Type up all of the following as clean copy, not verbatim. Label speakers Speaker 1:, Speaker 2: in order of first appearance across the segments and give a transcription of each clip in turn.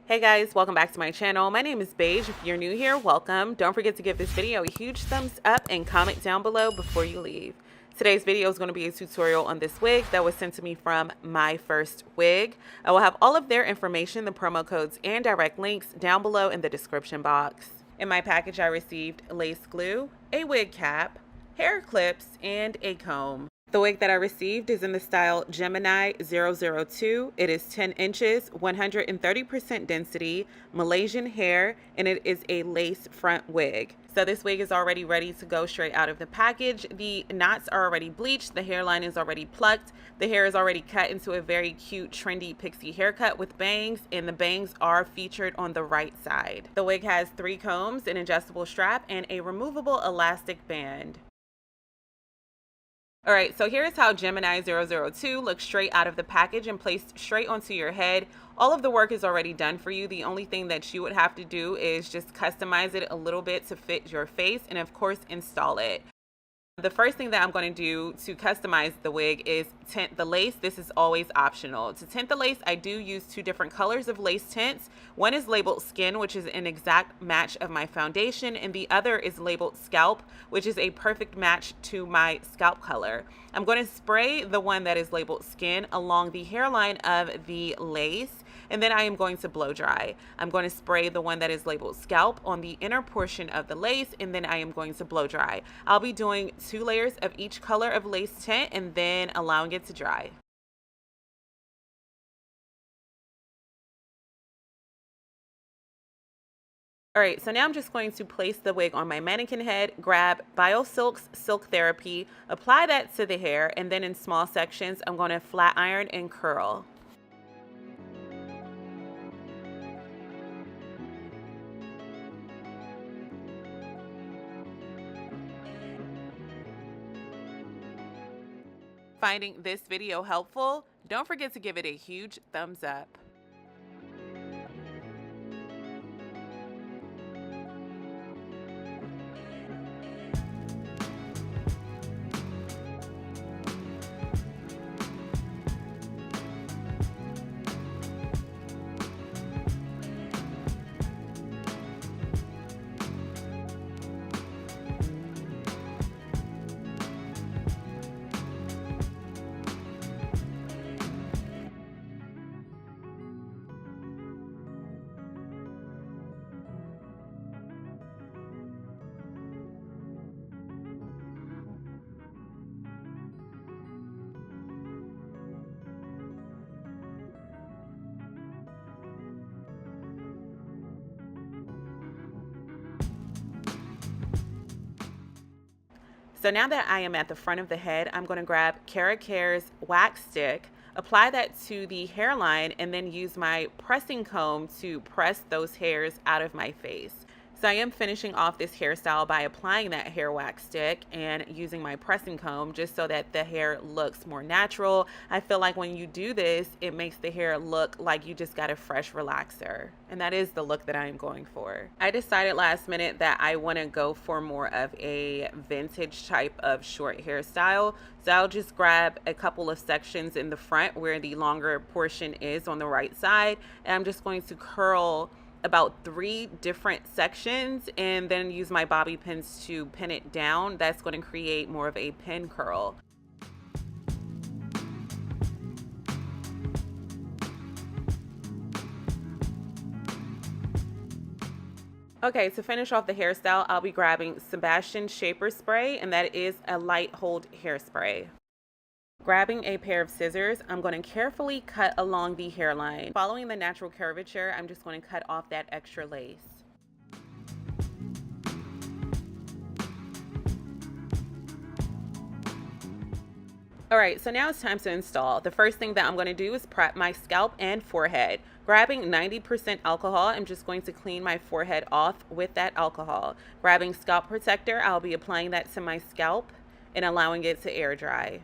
Speaker 1: Hey guys, welcome back to my channel. My name is Beige. If you're new here, welcome. Don't forget to give this video a huge thumbs up and comment down below before you leave. Today's video is going to be a tutorial on this wig that was sent to me from Myfirstwig. I will have all of their information, the promo codes, and direct links down below in the description box. In my package, I received lace glue, a wig cap, hair clips, and a comb. The wig that I received is in the style Gemini 002. It is 10 inches, 130% density, Malaysian hair, and it is a lace front wig. So this wig is already ready to go straight out of the package. The knots are already bleached, the hairline is already plucked, the hair is already cut into a very cute, trendy pixie haircut with bangs, and the bangs are featured on the right side. The wig has 3 combs, an adjustable strap, and a removable elastic band. Alright, so here's how Gemini 002 looks straight out of the package and placed straight onto your head. All of the work is already done for you. The only thing that you would have to do is just customize it a little bit to fit your face and of course install it. The first thing that I'm going to do to customize the wig is tint the lace. This is always optional. To tint the lace, I do use 2 different colors of lace tints. One is labeled Skin, which is an exact match of my foundation, and the other is labeled Scalp, which is a perfect match to my scalp color. I'm going to spray the one that is labeled Skin along the hairline of the lace, and then I am going to blow dry. I'm going to spray the one that is labeled Scalp on the inner portion of the lace, and then I am going to blow dry. I'll be doing 2 layers of each color of lace tint and then allowing it to dry. Alright, so now I'm just going to place the wig on my mannequin head, grab BioSilk's Silk Therapy, apply that to the hair, and then in small sections, I'm going to flat iron and curl. Finding this video helpful, don't forget to give it a huge thumbs up. So now that I am at the front of the head, I'm going to grab 𝐏𝐫𝐞-𝐸's wax stick, apply that to the hairline, and then use my pressing comb to press those hairs out of my face. So I am finishing off this hairstyle by applying that hair wax stick and using my pressing comb just so that the hair looks more natural. I feel like when you do this, it makes the hair look like you just got a fresh relaxer. And that is the look that I am going for. I decided last minute that I want to go for more of a vintage type of short hairstyle. So I'll just grab a couple of sections in the front where the longer portion is on the right side. And I'm just going to curl about 3 different sections and then use my bobby pins to pin it down. That's going to create more of a pin curl. Okay, to finish off the hairstyle, I'll be grabbing Sebastian Shaper Spray, and that is a light hold hairspray. Grabbing a pair of scissors, I'm going to carefully cut along the hairline. Following the natural curvature, I'm just going to cut off that extra lace. Alright, so now it's time to install. The first thing that I'm going to do is prep my scalp and forehead. Grabbing 90% alcohol, I'm just going to clean my forehead off with that alcohol. Grabbing scalp protector, I'll be applying that to my scalp and allowing it to air dry.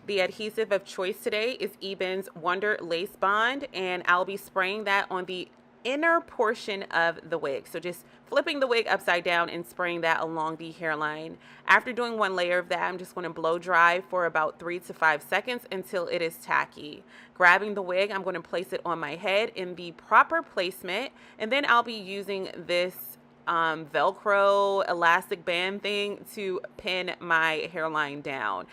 Speaker 1: The adhesive of choice today is 𝐏𝐫𝐞-𝐸𝐵's Wonder Lace Bond, and I'll be spraying that on the inner portion of the wig. So just flipping the wig upside down and spraying that along the hairline. After doing one layer of that, I'm just going to blow dry for about 3 to 5 seconds until it is tacky. Grabbing the wig, I'm going to place it on my head in the proper placement, and then I'll be using this Velcro elastic band thing to pin my hairline down.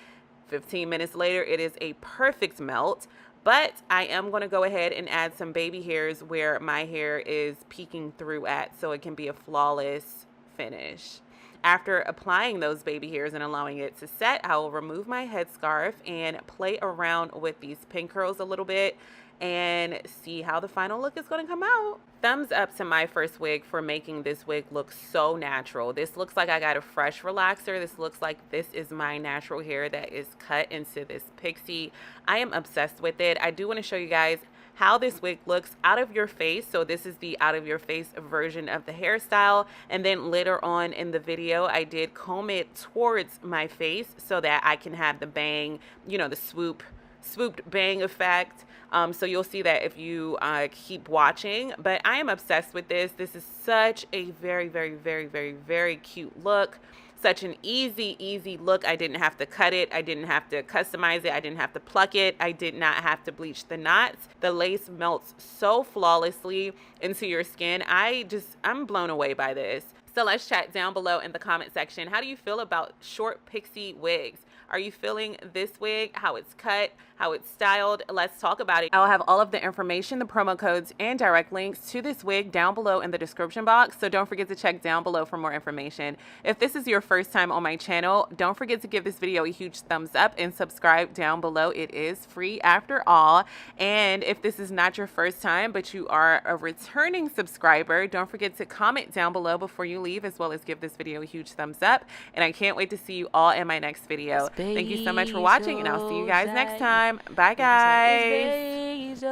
Speaker 1: 15 minutes later, it is a perfect melt. But I am going to go ahead and add some baby hairs where my hair is peeking through at, so it can be a flawless finish. After applying those baby hairs and allowing it to set, I will remove my headscarf and play around with these pin curls a little bit and see how the final look is going to come out. Thumbs up to Myfirstwig for making this wig look so natural. This looks like I got a fresh relaxer. This looks like this is my natural hair that is cut into this Pixie. I am obsessed with it. I do want to show you guys how this wig looks out of your face. So this is the out of your face version of the hairstyle, and then later on in the video I did comb it towards my face so that I can have the bang, you know, the swooped bang effect. So you'll see that if you keep watching. But I am obsessed with this. This is such a very, very, very, very, very cute look. Such an easy look. I didn't have to cut it. I didn't have to customize it. I didn't have to pluck it. I did not have to bleach the knots. The lace melts so flawlessly into your skin. I'm blown away by this. So let's chat down below in the comment section. How do you feel about short pixie wigs? Are you feeling this wig, how it's cut, how it's styled? Let's talk about it. I'll have all of the information, the promo codes, and direct links to this wig down below in the description box. So don't forget to check down below for more information. If this is your first time on my channel, don't forget to give this video a huge thumbs up and subscribe down below. It is free after all. And if this is not your first time, but you are a returning subscriber, don't forget to comment down below before you leave, as well as give this video a huge thumbs up. And I can't wait to see you all in my next video. Thank you so much for watching, and I'll see you guys next time. Bye, guys.